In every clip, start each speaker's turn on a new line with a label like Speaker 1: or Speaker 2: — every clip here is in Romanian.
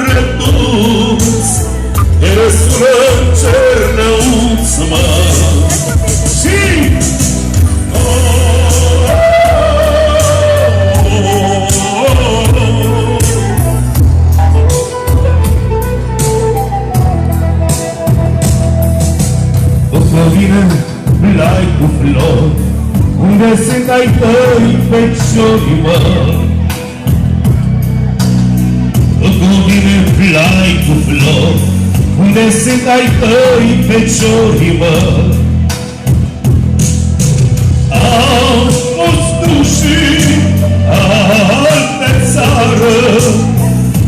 Speaker 1: redus, te răsună în Cernăuț, mă. Și după vine blai cu flori, unde sunt ai tăi feciorii, mă. După vine blai cu flori, unde sunt ai tăi feciorii, mă. Am fost dușii alte țară,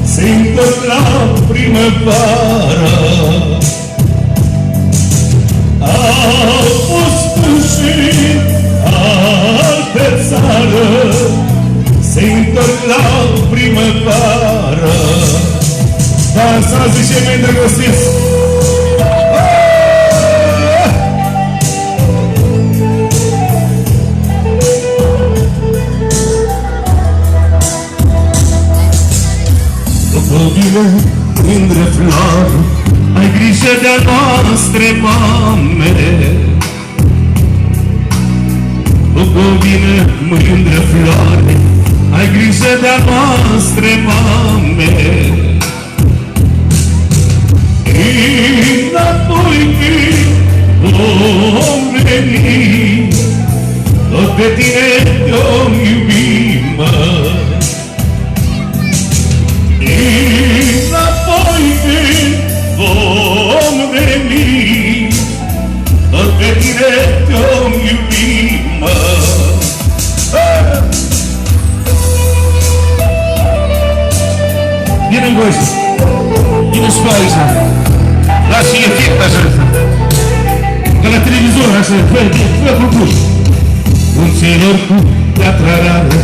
Speaker 1: se întorc la primăvară. Am fost dușii alte țară, se întorc la primăvară. Dansați și cei mai îndrăgostiți! După vine mândră floare, ai grijă de-a noastre mame. După vine mândră floare, ai grijă de-a noastre mame. Înapoi vom veni, tot pe tine te-om iubi, mă. Înapoi vom veni, tot pe tine te-om iubi, mă. Vine în goși, vine și pe aici. Lasă efect așa, ca la televizor, așa, fă propus. Munților cu piatra rară,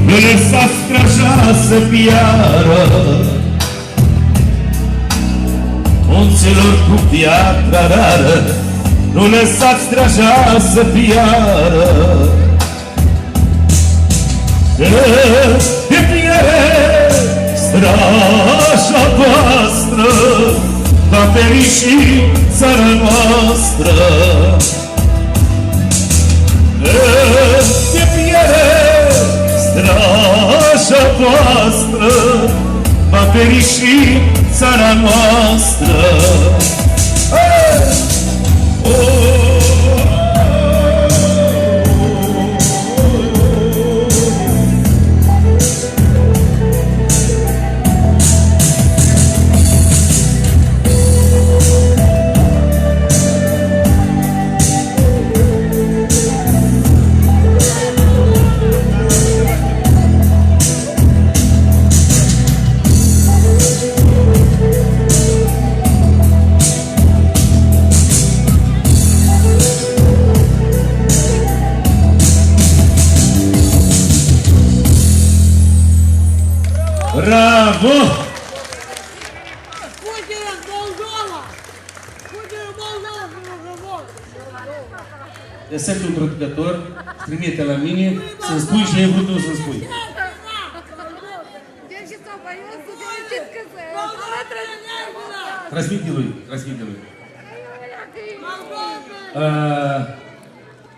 Speaker 1: nu lăsați straja să piară. Munților cu piatra rară, nu lăsați straja să piară. Că piere straja voastră, va feriși țara noastră. De piere straja voastră, va feriși țara noastră. Bravo!
Speaker 2: Путин Молдова! Путин Молдova!
Speaker 1: Găsește un producător, trimite la mine să-mi spui ce ai vrut tu să spui. Transmite lui, transmite lui.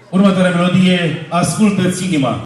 Speaker 1: Următoarea melodie, ascultă-ți inima.